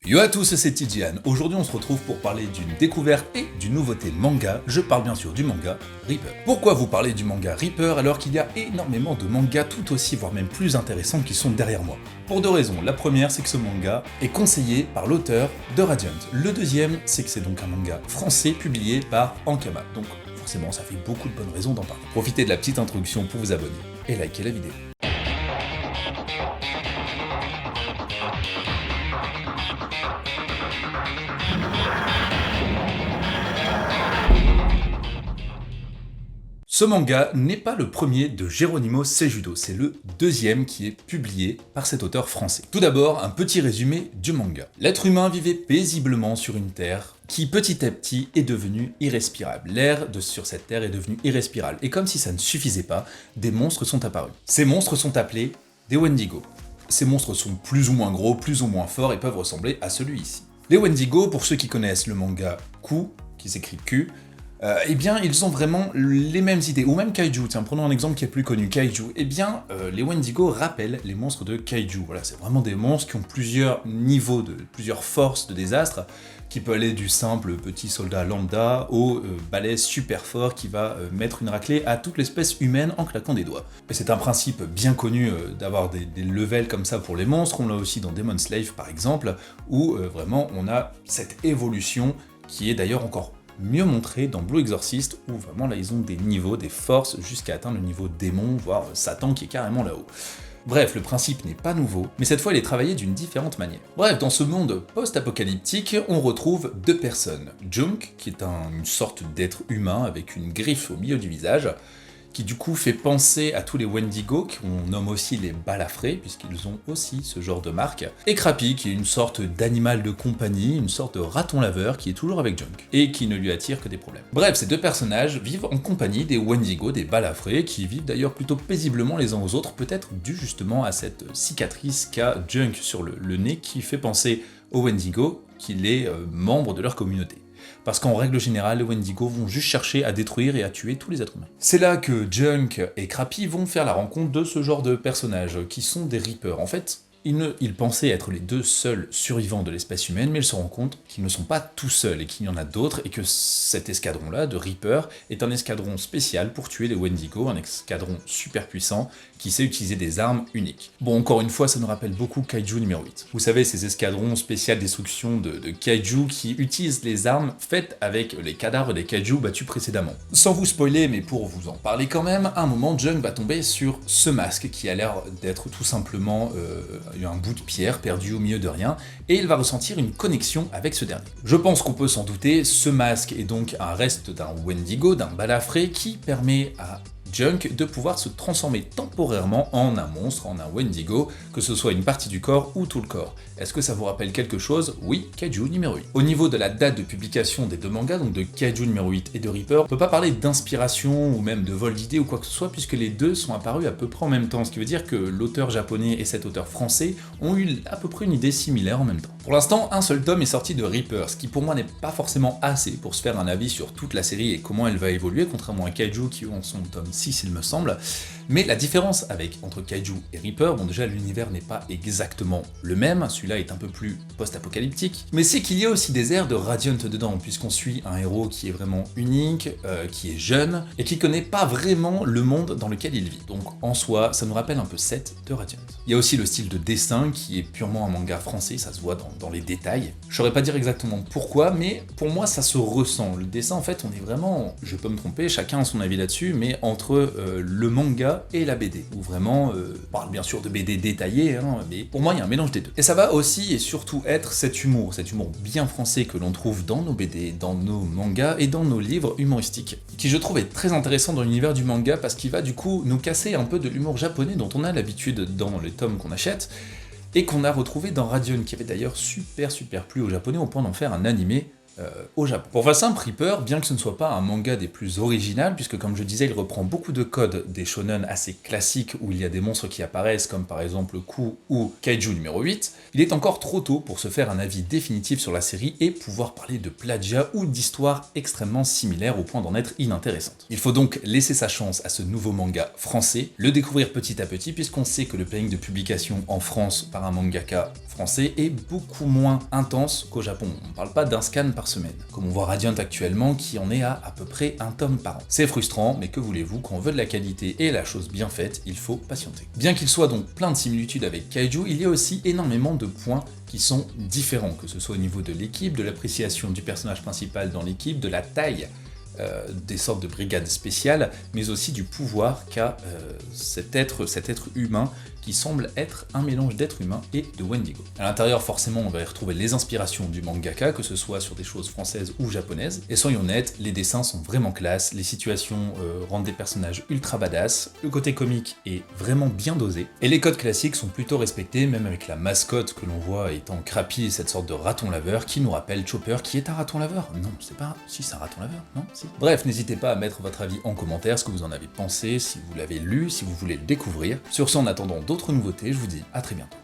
Yo à tous, c'est Tidiane. Aujourd'hui on se retrouve pour parler d'une découverte et d'une nouveauté manga. Je parle bien sûr du manga Reaper. Pourquoi vous parler du manga Reaper alors qu'il y a énormément de mangas tout aussi voire même plus intéressants qui sont derrière moi? Pour deux raisons. La première c'est que ce manga est conseillé par l'auteur de Radiant. Le deuxième c'est que c'est donc un manga français publié par Ankama. Donc forcément ça fait beaucoup de bonnes raisons d'en parler. Profitez de la petite introduction pour vous abonner et likez la vidéo. Ce manga n'est pas le premier de Geronimo Seijudo, c'est le deuxième qui est publié par cet auteur français. Tout d'abord, un petit résumé du manga. L'être humain vivait paisiblement sur une terre qui petit à petit est devenue irrespirable. L'air sur cette terre est devenu irrespirable, et comme si ça ne suffisait pas, des monstres sont apparus. Ces monstres sont appelés des Wendigo. Ces monstres sont plus ou moins gros, plus ou moins forts et peuvent ressembler à celui-ci. Les Wendigo, pour ceux qui connaissent le manga Q, qui s'écrit Q, eh bien, ils ont vraiment les mêmes idées, ou même Kaiju, tiens, prenons un exemple qui est plus connu, Kaiju. Eh bien, les Wendigo rappellent les monstres de Kaiju. Voilà, c'est vraiment des monstres qui ont plusieurs niveaux, plusieurs forces de désastre, qui peut aller du simple petit soldat lambda au balèze super fort qui va mettre une raclée à toute l'espèce humaine en claquant des doigts. Et c'est un principe bien connu d'avoir des levels comme ça pour les monstres, on l'a aussi dans Demon Slave par exemple, où vraiment on a cette évolution qui est d'ailleurs encore mieux montré dans Blue Exorcist, où vraiment là ils ont des niveaux, des forces, jusqu'à atteindre le niveau démon, voire Satan qui est carrément là-haut. Bref, le principe n'est pas nouveau, mais cette fois il est travaillé d'une différente manière. Bref, dans ce monde post-apocalyptique, on retrouve deux personnes. Junk, qui est une sorte d'être humain avec une griffe au milieu du visage, qui du coup fait penser à tous les Wendigo, qu'on nomme aussi les balafrés, puisqu'ils ont aussi ce genre de marque, et Crappy, qui est une sorte d'animal de compagnie, une sorte de raton laveur qui est toujours avec Junk, et qui ne lui attire que des problèmes. Bref, ces deux personnages vivent en compagnie des Wendigo, des balafrés, qui vivent d'ailleurs plutôt paisiblement les uns aux autres, peut-être dû justement à cette cicatrice qu'a Junk sur le nez, qui fait penser aux Wendigo, qu'il est membre de leur communauté. Parce qu'en règle générale, les Wendigo vont juste chercher à détruire et à tuer tous les êtres humains. C'est là que Junk et Crappy vont faire la rencontre de ce genre de personnages, qui sont des Reapers. En fait, ils pensaient être les deux seuls survivants de l'espèce humaine, mais ils se rendent compte qu'ils ne sont pas tout seuls, et qu'il y en a d'autres, et que cet escadron-là, de Reapers, est un escadron spécial pour tuer les Wendigo, un escadron super puissant, qui sait utiliser des armes uniques. Bon, encore une fois, ça nous rappelle beaucoup Kaiju numéro 8. Vous savez, ces escadrons spécial destruction de Kaiju qui utilisent les armes faites avec les cadavres des Kaiju battus précédemment. Sans vous spoiler, mais pour vous en parler quand même, à un moment, Junk va tomber sur ce masque qui a l'air d'être tout simplement un bout de pierre perdu au milieu de rien, et il va ressentir une connexion avec ce dernier. Je pense qu'on peut s'en douter, ce masque est donc un reste d'un Wendigo, d'un balafré, qui permet à Junk de pouvoir se transformer temporairement en un monstre, en un Wendigo, que ce soit une partie du corps ou tout le corps. Est-ce que ça vous rappelle quelque chose? Oui, Kaiju numéro 8. Au niveau de la date de publication des deux mangas, donc de Kaiju numéro 8 et de Reaper, on peut pas parler d'inspiration ou même de vol d'idées ou quoi que ce soit, puisque les deux sont apparus à peu près en même temps, ce qui veut dire que l'auteur japonais et cet auteur français ont eu à peu près une idée similaire en même temps. Pour l'instant, un seul tome est sorti de Reaper, ce qui pour moi n'est pas forcément assez pour se faire un avis sur toute la série et comment elle va évoluer, contrairement à Kaiju qui en son tome 6 il me semble. Mais la différence entre Kaiju et Reaper, bon déjà l'univers n'est pas exactement le même, celui-là est un peu plus post-apocalyptique, mais c'est qu'il y a aussi des airs de Radiant dedans, puisqu'on suit un héros qui est vraiment unique, qui est jeune, et qui connaît pas vraiment le monde dans lequel il vit. Donc en soi, ça nous rappelle un peu Seth de Radiant. Il y a aussi le style de dessin qui est purement un manga français, ça se voit dans les détails. Je saurais pas dire exactement pourquoi, mais pour moi ça se ressent. Le dessin en fait, on est vraiment, je peux me tromper, chacun a son avis là-dessus, mais entre le manga et la BD, où vraiment, on parle bien sûr de BD détaillée, hein, mais pour moi il y a un mélange des deux. Et ça va aussi et surtout être cet humour bien français que l'on trouve dans nos BD, dans nos mangas et dans nos livres humoristiques, qui je trouve est très intéressant dans l'univers du manga parce qu'il va du coup nous casser un peu de l'humour japonais dont on a l'habitude dans les tomes qu'on achète, et qu'on a retrouvé dans Radiant, qui avait d'ailleurs super plu aux japonais au point d'en faire un animé au Japon. Pour faire simple, Reaper, bien que ce ne soit pas un manga des plus originaux, puisque comme je disais, il reprend beaucoup de codes des shonen assez classiques où il y a des monstres qui apparaissent, comme par exemple Ku ou Kaiju numéro 8, il est encore trop tôt pour se faire un avis définitif sur la série et pouvoir parler de plagiat ou d'histoires extrêmement similaires au point d'en être inintéressantes. Il faut donc laisser sa chance à ce nouveau manga français, le découvrir petit à petit, puisqu'on sait que le planning de publication en France par un mangaka français est beaucoup moins intense qu'au Japon. On ne parle pas d'un scan par semaine, comme on voit Radiant actuellement qui en est à peu près un tome par an. C'est frustrant, mais que voulez-vous, quand on veut de la qualité et la chose bien faite, il faut patienter. Bien qu'il soit donc plein de similitudes avec Kaiju, il y a aussi énormément de points qui sont différents, que ce soit au niveau de l'équipe, de l'appréciation du personnage principal dans l'équipe, de la taille des sortes de brigades spéciales, mais aussi du pouvoir qu'a cet être humain qui semble être un mélange d'être humain et de Wendigo. À l'intérieur, forcément, on va y retrouver les inspirations du mangaka, que ce soit sur des choses françaises ou japonaises, et soyons honnêtes, les dessins sont vraiment classe, les situations rendent des personnages ultra badass, le côté comique est vraiment bien dosé, et les codes classiques sont plutôt respectés, même avec la mascotte que l'on voit étant Crappy, cette sorte de raton laveur qui nous rappelle Chopper, qui est un raton laveur. Non, c'est pas... Si, c'est un raton laveur, non si. Bref, n'hésitez pas à mettre votre avis en commentaire, ce que vous en avez pensé, si vous l'avez lu, si vous voulez le découvrir. Sur ce, en attendant d'autres nouveautés, je vous dis à très bientôt.